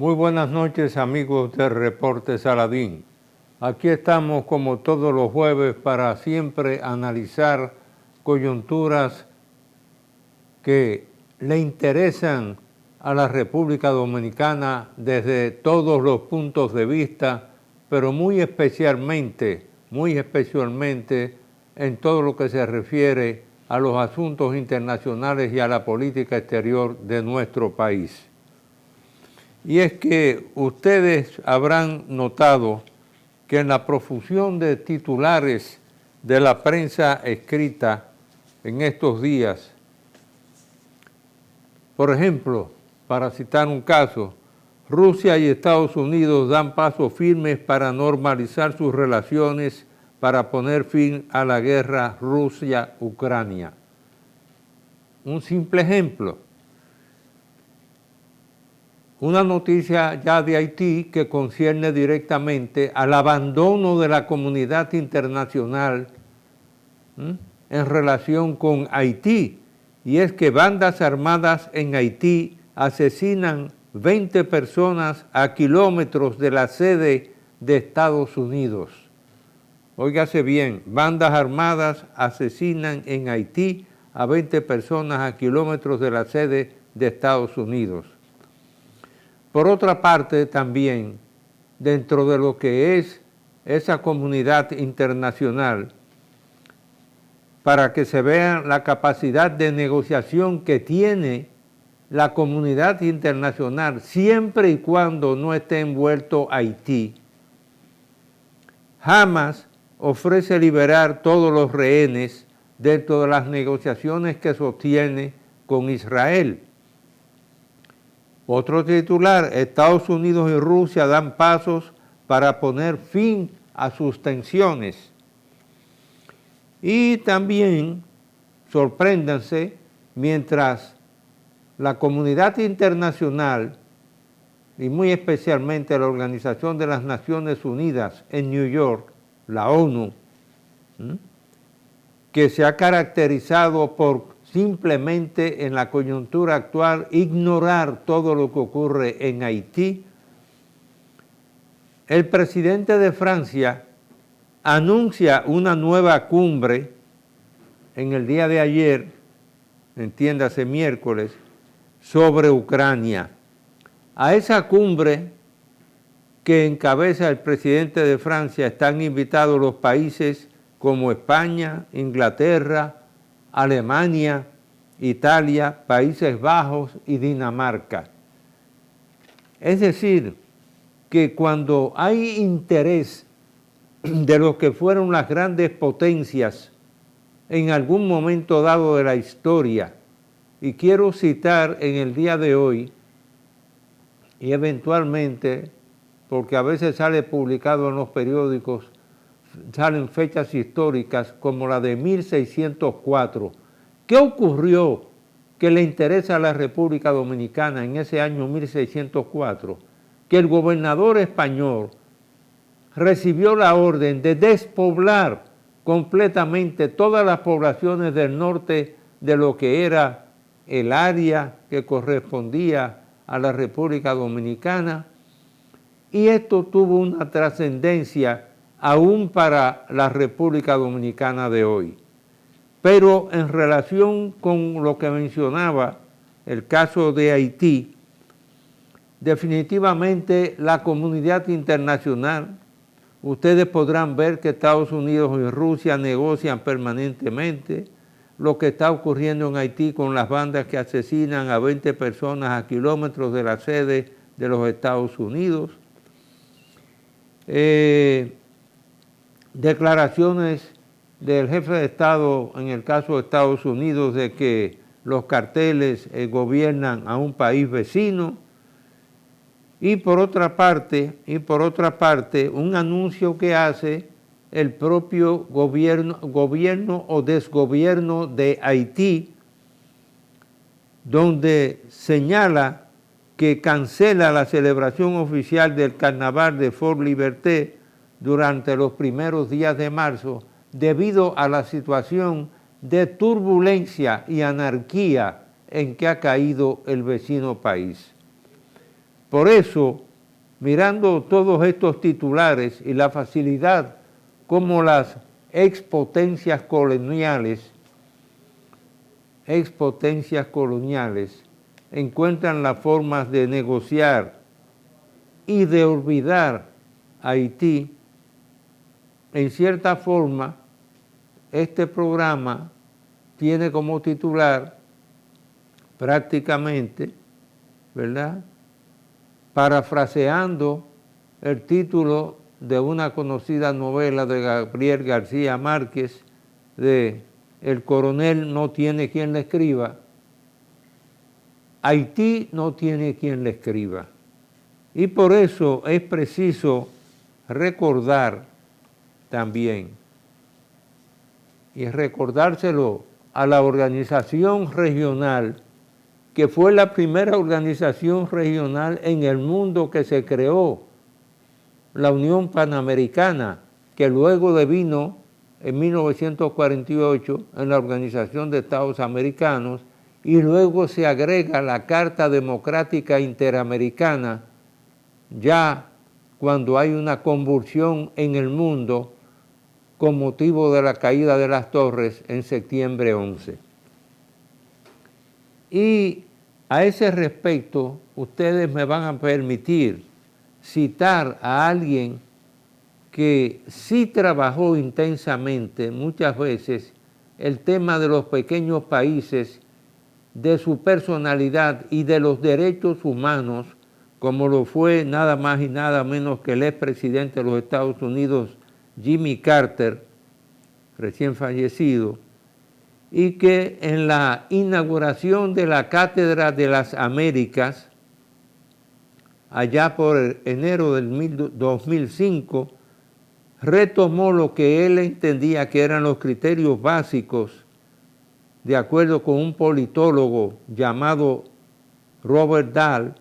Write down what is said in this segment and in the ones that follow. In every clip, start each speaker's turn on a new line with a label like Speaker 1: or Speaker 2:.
Speaker 1: Muy buenas noches, amigos de Reporte Saladín. Aquí estamos como todos los jueves para siempre analizar coyunturas que le interesan a la República Dominicana desde todos los puntos de vista, pero muy especialmente en todo lo que se refiere a los asuntos internacionales y a la política exterior de nuestro país. Y es que ustedes habrán notado que en la profusión de titulares de la prensa escrita en estos días, por ejemplo, para citar un caso, Rusia y Estados Unidos dan pasos firmes para normalizar sus relaciones para poner fin a la guerra Rusia-Ucrania. Un simple ejemplo. Una noticia ya de Haití que concierne directamente al abandono de la comunidad internacional en relación con Haití, y es que bandas armadas en Haití asesinan 20 personas a kilómetros de la sede de Estados Unidos. Óigase bien, bandas armadas asesinan en Haití a 20 personas a kilómetros de la sede de Estados Unidos. Por otra parte, también, dentro de lo que es esa comunidad internacional, para que se vea la capacidad de negociación que tiene la comunidad internacional, siempre y cuando no esté envuelto Haití, Hamas ofrece liberar todos los rehenes dentro de las negociaciones que sostiene con Israel. Otro titular, Estados Unidos y Rusia dan pasos para poner fin a sus tensiones. Y también, sorpréndanse, mientras la comunidad internacional, y muy especialmente la Organización de las Naciones Unidas en New York, la ONU, que se ha caracterizado por simplemente en la coyuntura actual ignorar todo lo que ocurre en Haití, el presidente de Francia anuncia una nueva cumbre en el día de ayer, entiéndase miércoles, sobre Ucrania. A esa cumbre que encabeza el presidente de Francia están invitados los países como España, Inglaterra, Alemania, Italia, Países Bajos y Dinamarca. Es decir, que cuando hay interés de los que fueron las grandes potencias en algún momento dado de la historia, y quiero citar en el día de hoy, y eventualmente, porque a veces sale publicado en los periódicos, salen fechas históricas como la de 1604. ¿Qué ocurrió que le interesa a la República Dominicana en ese año 1604? Que el gobernador español recibió la orden de despoblar completamente todas las poblaciones del norte de lo que era el área que correspondía a la República Dominicana, y esto tuvo una trascendencia aún para la República Dominicana de hoy. Pero en relación con lo que mencionaba, el caso de Haití, definitivamente la comunidad internacional, ustedes podrán ver que Estados Unidos y Rusia negocian permanentemente lo que está ocurriendo en Haití con las bandas que asesinan a 20 personas a kilómetros de la sede de los Estados Unidos. Declaraciones del jefe de Estado en el caso de Estados Unidos de que los carteles gobiernan a un país vecino, y por otra parte, un anuncio que hace el propio gobierno o desgobierno de Haití, donde señala que cancela la celebración oficial del Carnaval de Fort Liberté durante los primeros días de marzo debido a la situación de turbulencia y anarquía en que ha caído el vecino país. Por eso, mirando todos estos titulares y la facilidad como las expotencias coloniales encuentran las formas de negociar y de olvidar a Haití, en cierta forma, este programa tiene como titular prácticamente, ¿verdad?, parafraseando el título de una conocida novela de Gabriel García Márquez, de El coronel no tiene quien le escriba, Haití no tiene quien le escriba. Y por eso es preciso recordar también, y recordárselo a la organización regional, que fue la primera organización regional en el mundo que se creó, la Unión Panamericana, que luego devino en 1948 en la Organización de Estados Americanos, y luego se agrega la Carta Democrática Interamericana, ya cuando hay una convulsión en el mundo con motivo de la caída de las torres en septiembre 11. Y a ese respecto, ustedes me van a permitir citar a alguien que sí trabajó intensamente muchas veces el tema de los pequeños países, de su personalidad y de los derechos humanos, como lo fue nada más y nada menos que el expresidente de los Estados Unidos, Jimmy Carter, recién fallecido, y que en la inauguración de la Cátedra de las Américas, allá por enero del 2005, retomó lo que él entendía que eran los criterios básicos, de acuerdo con un politólogo llamado Robert Dahl,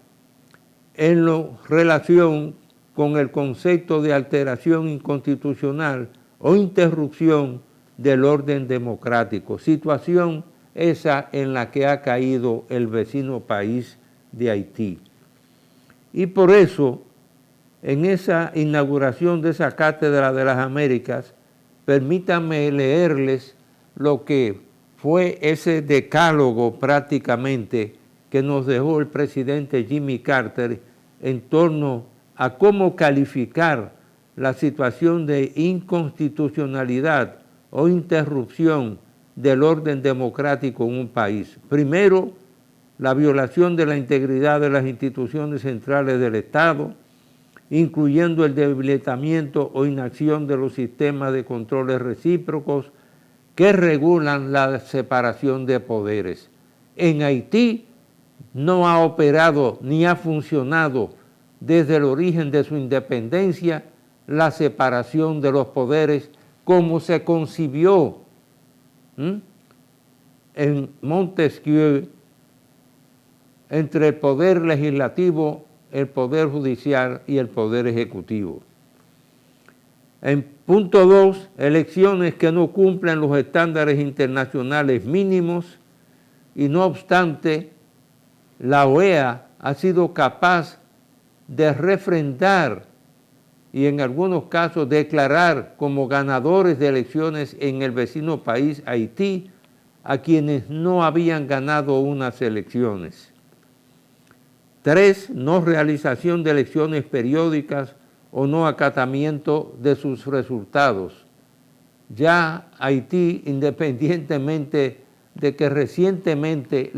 Speaker 1: en relación con el concepto de alteración inconstitucional o interrupción del orden democrático, situación esa en la que ha caído el vecino país de Haití. Y por eso, en esa inauguración de esa Cátedra de las Américas, permítanme leerles lo que fue ese decálogo prácticamente que nos dejó el presidente Jimmy Carter en torno a cómo calificar la situación de inconstitucionalidad o interrupción del orden democrático en un país. Primero, la violación de la integridad de las instituciones centrales del Estado, incluyendo el debilitamiento o inacción de los sistemas de controles recíprocos que regulan la separación de poderes. En Haití no ha operado ni ha funcionado desde el origen de su independencia la separación de los poderes como se concibió en Montesquieu entre el poder legislativo, el poder judicial y el poder ejecutivo. En punto 2, elecciones que no cumplen los estándares internacionales mínimos, y no obstante, la OEA ha sido capaz de refrendar y en algunos casos declarar como ganadores de elecciones en el vecino país Haití a quienes no habían ganado unas elecciones. 3, no realización de elecciones periódicas o no acatamiento de sus resultados. Ya Haití, independientemente de que recientemente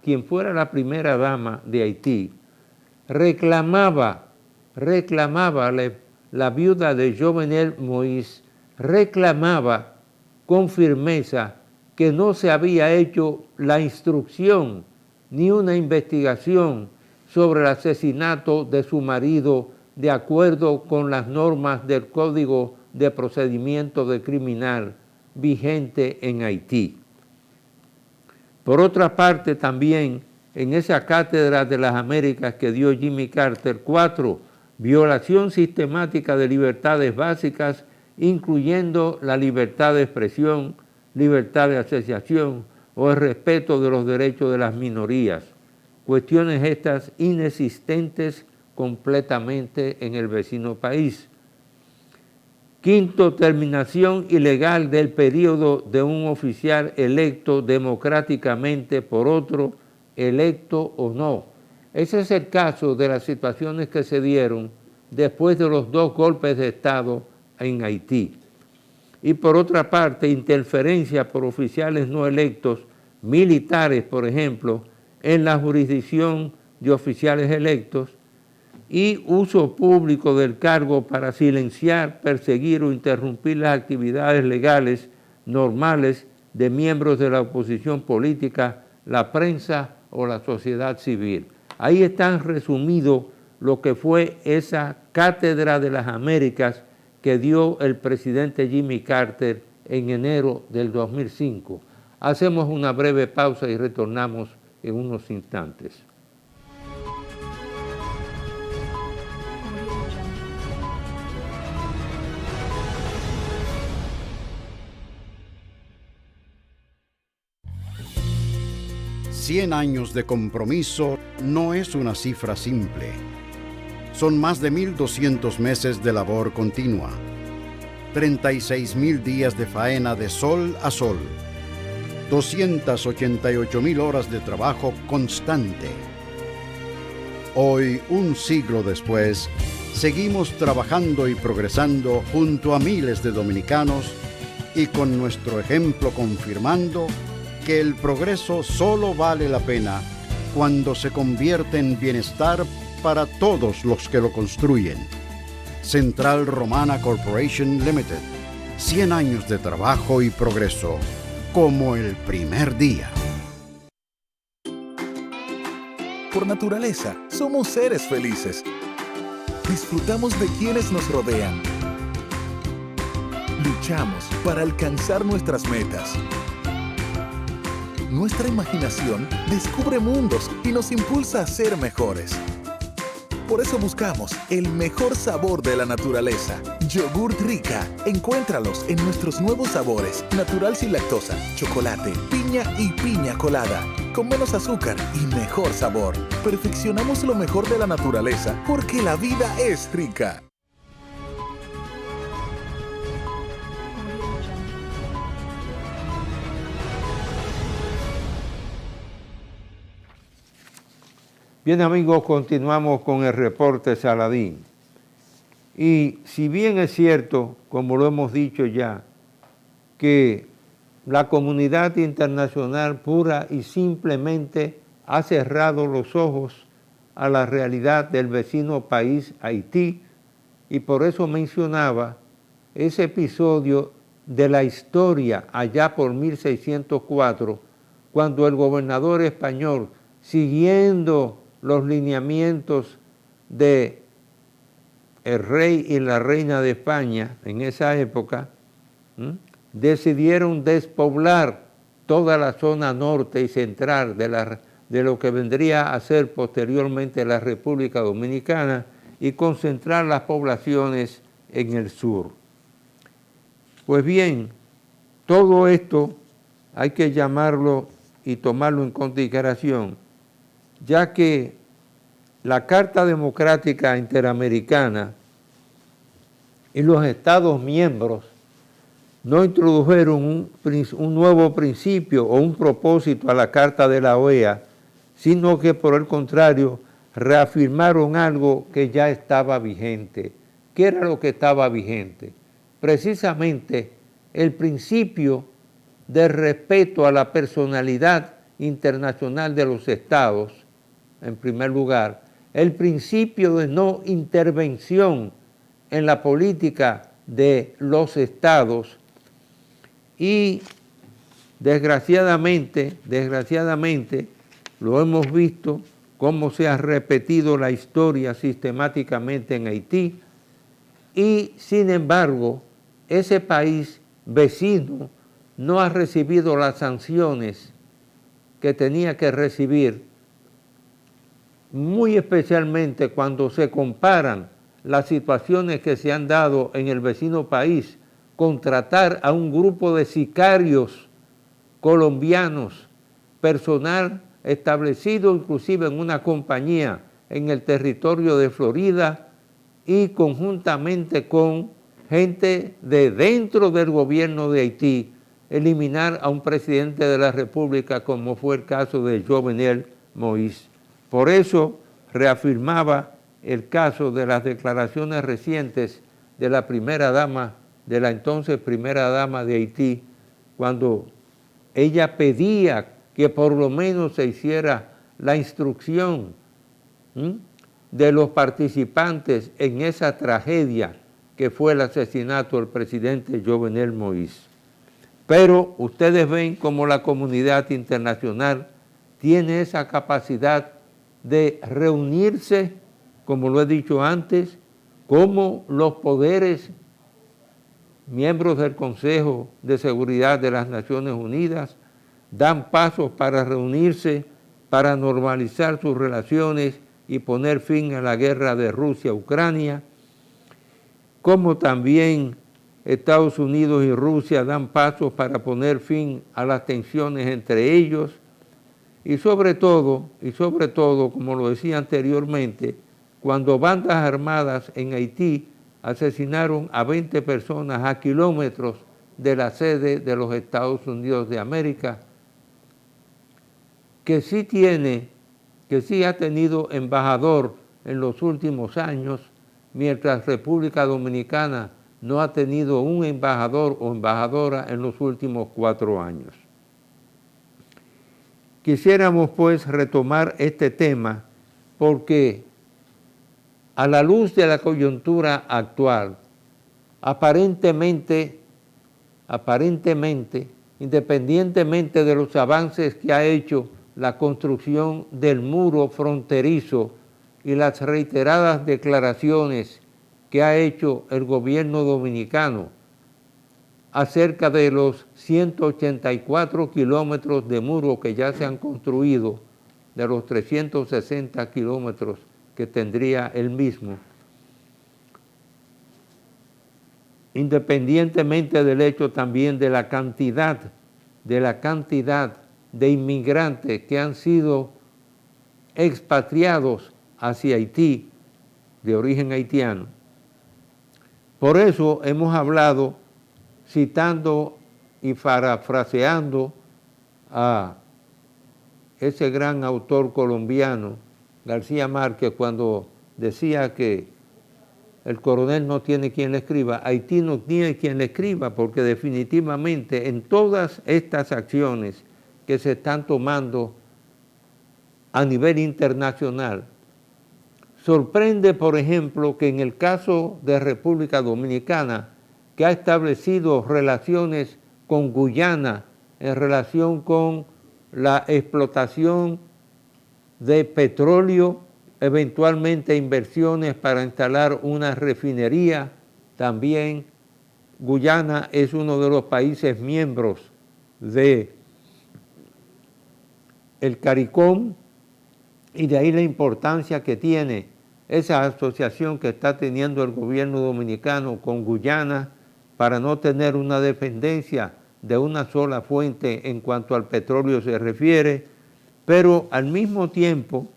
Speaker 1: quien fuera la primera dama de Haití, reclamaba la viuda de Jovenel Moïse, reclamaba con firmeza que no se había hecho la instrucción ni una investigación sobre el asesinato de su marido de acuerdo con las normas del Código de Procedimiento de Criminal vigente en Haití. Por otra parte, también en esa Cátedra de las Américas que dio Jimmy Carter, 4, violación sistemática de libertades básicas, incluyendo la libertad de expresión, libertad de asociación o el respeto de los derechos de las minorías. cuestiones estas inexistentes completamente en el vecino país. Quinto, terminación ilegal del periodo de un oficial electo democráticamente por otro, electo o no. Ese es el caso de las situaciones que se dieron después de los 2 golpes de Estado en Haití. Y por otra parte, interferencia por oficiales no electos, militares, por ejemplo, en la jurisdicción de oficiales electos, y uso público del cargo para silenciar, perseguir o interrumpir las actividades legales normales de miembros de la oposición política, la prensa o la sociedad civil. Ahí está resumido lo que fue esa cátedra de las Américas que dio el presidente Jimmy Carter en enero del 2005. Hacemos una breve pausa y retornamos en unos instantes.
Speaker 2: «100 años de compromiso no es una cifra simple. Son más de 1.200 meses de labor continua, 36.000 días de faena de sol a sol, 288.000 horas de trabajo constante. Hoy, un siglo después, seguimos trabajando y progresando junto a miles de dominicanos y con nuestro ejemplo confirmando que el progreso solo vale la pena cuando se convierte en bienestar para todos los que lo construyen. Central Romana Corporation Limited. 100 años de trabajo y progreso, como el primer día.
Speaker 3: Por naturaleza, somos seres felices. Disfrutamos de quienes nos rodean. Luchamos para alcanzar nuestras metas. Nuestra imaginación descubre mundos y nos impulsa a ser mejores. Por eso buscamos el mejor sabor de la naturaleza. Yogurt Rica. Encuéntralos en nuestros nuevos sabores: natural sin lactosa, chocolate, piña y piña colada. Con menos azúcar y mejor sabor. Perfeccionamos lo mejor de la naturaleza porque la vida es rica.
Speaker 1: Bien, amigos, continuamos con el reporte Saladín. Y si bien es cierto, como lo hemos dicho ya, que la comunidad internacional pura y simplemente ha cerrado los ojos a la realidad del vecino país Haití, y por eso mencionaba ese episodio de la historia allá por 1604, cuando el gobernador español, siguiendo los lineamientos de el rey y la reina de España en esa época, decidieron despoblar toda la zona norte y central de lo que vendría a ser posteriormente la República Dominicana y concentrar las poblaciones en el sur. Pues bien, todo esto hay que llamarlo y tomarlo en consideración, ya que la Carta Democrática Interamericana y los Estados miembros no introdujeron un nuevo principio o un propósito a la Carta de la OEA, sino que por el contrario reafirmaron algo que ya estaba vigente. ¿Qué era lo que estaba vigente? Precisamente el principio de respeto a la personalidad internacional de los estados, en primer lugar, el principio de no intervención en la política de los estados y desgraciadamente, lo hemos visto cómo se ha repetido la historia sistemáticamente en Haití y sin embargo ese país vecino no ha recibido las sanciones que tenía que recibir, muy especialmente cuando se comparan las situaciones que se han dado en el vecino país, contratar a un grupo de sicarios colombianos, personal establecido inclusive en una compañía en el territorio de Florida y conjuntamente con gente de dentro del gobierno de Haití, eliminar a un presidente de la República como fue el caso de Jovenel Moïse. Por eso reafirmaba el caso de las declaraciones recientes de la primera dama, de la entonces primera dama de Haití, cuando ella pedía que por lo menos se hiciera la instrucción de los participantes en esa tragedia que fue el asesinato del presidente Jovenel Moïse. Pero ustedes ven cómo la comunidad internacional tiene esa capacidad de reunirse, como lo he dicho antes, como los poderes, miembros del Consejo de Seguridad de las Naciones Unidas, dan pasos para reunirse, para normalizar sus relaciones y poner fin a la guerra de Rusia-Ucrania, como también Estados Unidos y Rusia dan pasos para poner fin a las tensiones entre ellos, y sobre todo, como lo decía anteriormente, cuando bandas armadas en Haití asesinaron a 20 personas a kilómetros de la sede de los Estados Unidos de América, que sí ha tenido embajador en los últimos años, mientras República Dominicana no ha tenido un embajador o embajadora en los últimos 4 años. Quisiéramos pues retomar este tema porque a la luz de la coyuntura actual, aparentemente, independientemente de los avances que ha hecho la construcción del muro fronterizo y las reiteradas declaraciones que ha hecho el gobierno dominicano acerca de los 184 kilómetros de muro que ya se han construido, de los 360 kilómetros que tendría el mismo, independientemente del hecho también de la cantidad de inmigrantes que han sido expatriados hacia Haití, de origen haitiano. Por eso hemos hablado, citando y parafraseando a ese gran autor colombiano, García Márquez, cuando decía que el coronel no tiene quien le escriba, Haití no tiene quien le escriba, porque definitivamente en todas estas acciones que se están tomando a nivel internacional, sorprende, por ejemplo, que en el caso de República Dominicana, que ha establecido relaciones con Guyana en relación con la explotación de petróleo, eventualmente inversiones para instalar una refinería. También Guyana es uno de los países miembros de el CARICOM, y de ahí la importancia que tiene esa asociación que está teniendo el gobierno dominicano con Guyana para no tener una dependencia de una sola fuente en cuanto al petróleo se refiere, pero al mismo tiempo,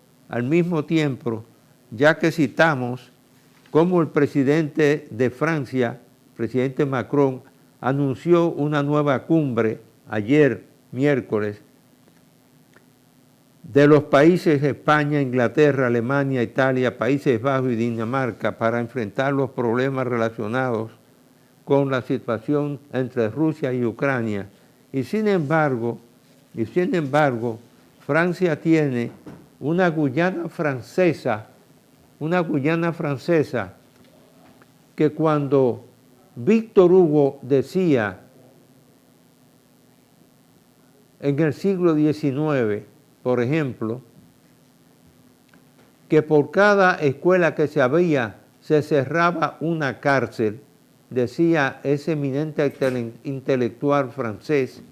Speaker 1: ya que citamos cómo el presidente de Francia, presidente Macron, anunció una nueva cumbre ayer, miércoles, de los países España, Inglaterra, Alemania, Italia, Países Bajos y Dinamarca para enfrentar los problemas relacionados con la situación entre Rusia y Ucrania. Y sin embargo, Francia tiene una Guyana francesa que cuando Víctor Hugo decía en el siglo XIX, por ejemplo, que por cada escuela que se abría se cerraba una cárcel, decía ese eminente intelectual francés,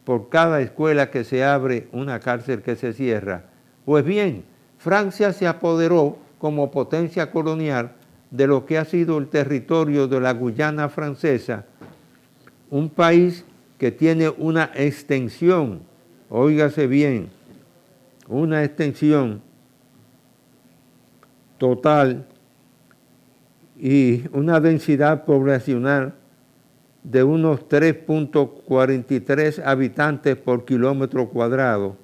Speaker 1: por cada escuela que se abre una cárcel que se cierra. Pues bien, Francia se apoderó como potencia colonial de lo que ha sido el territorio de la Guyana francesa, un país que tiene una extensión, óigase bien, una extensión total y una densidad poblacional de unos 3.43 habitantes por kilómetro cuadrado.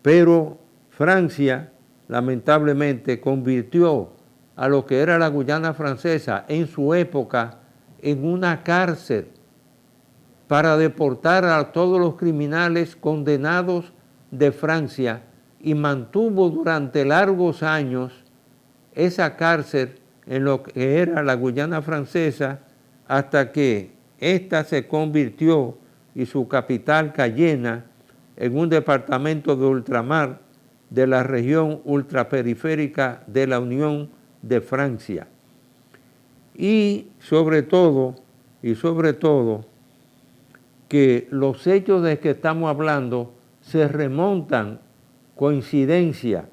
Speaker 1: Pero Francia, lamentablemente, convirtió a lo que era la Guyana Francesa en su época en una cárcel para deportar a todos los criminales condenados de Francia, y mantuvo durante largos años esa cárcel en lo que era la Guyana Francesa, hasta que ésta se convirtió, y su capital, Cayena, en un departamento de ultramar de la región ultraperiférica de la Unión de Francia. Y sobre todo, que los hechos de que estamos hablando se remontan, coincidencia,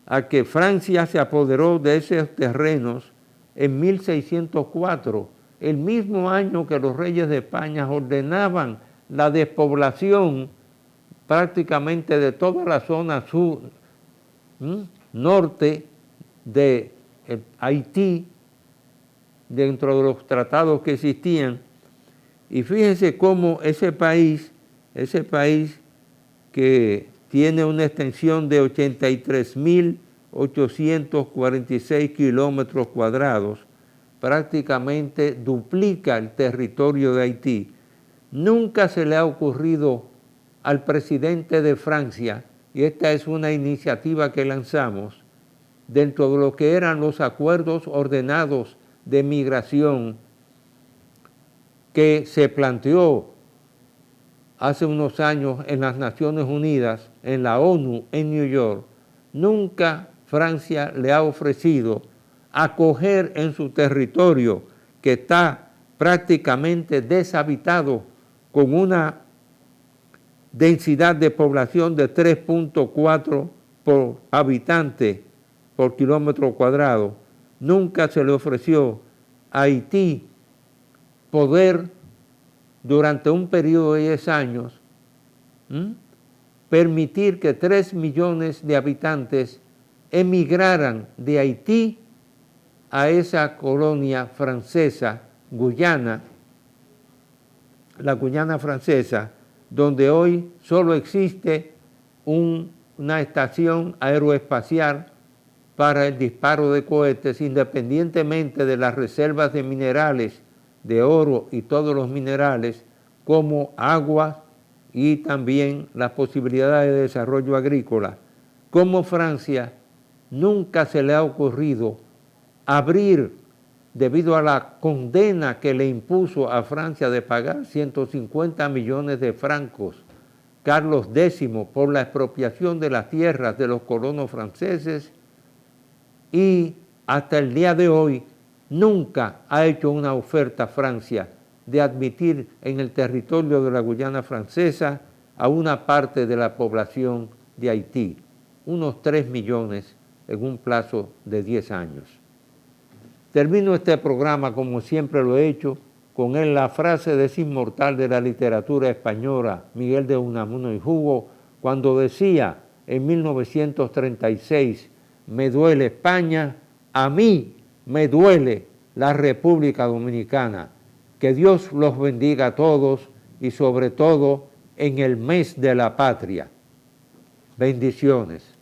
Speaker 1: a que Francia se apoderó de esos terrenos en 1604, el mismo año que los reyes de España ordenaban la despoblación prácticamente de toda la zona sur, norte de Haití, dentro de los tratados que existían. Y fíjense cómo ese país que tiene una extensión de 83.846 kilómetros cuadrados, prácticamente duplica el territorio de Haití. Nunca se le ha ocurrido al presidente de Francia, y esta es una iniciativa que lanzamos, dentro de lo que eran los acuerdos ordenados de migración que se planteó hace unos años en las Naciones Unidas, en la ONU, en New York. Nunca Francia le ha ofrecido acoger en su territorio, que está prácticamente deshabitado, con una densidad de población de 3.4 por habitante por kilómetro cuadrado. Nunca se le ofreció a Haití poder, durante un periodo de 10 años, permitir que 3 millones de habitantes emigraran de Haití a esa colonia francesa, Guyana, la Guyana Francesa, donde hoy solo existe una estación aeroespacial para el disparo de cohetes, independientemente de las reservas de minerales, de oro y todos los minerales, como agua y también las posibilidades de desarrollo agrícola. Como Francia nunca se le ha ocurrido abrir, debido a la condena que le impuso a Francia de pagar 150 millones de francos Carlos X por la expropiación de las tierras de los colonos franceses, y hasta el día de hoy nunca ha hecho una oferta Francia de admitir en el territorio de la Guyana Francesa a una parte de la población de Haití, unos 3 millones en un plazo de 10 años. Termino este programa, como siempre lo he hecho, con la frase de ese inmortal de la literatura española, Miguel de Unamuno y Hugo, cuando decía en 1936, me duele España, a mí me duele la República Dominicana. Que Dios los bendiga a todos, y sobre todo en el mes de la patria. Bendiciones.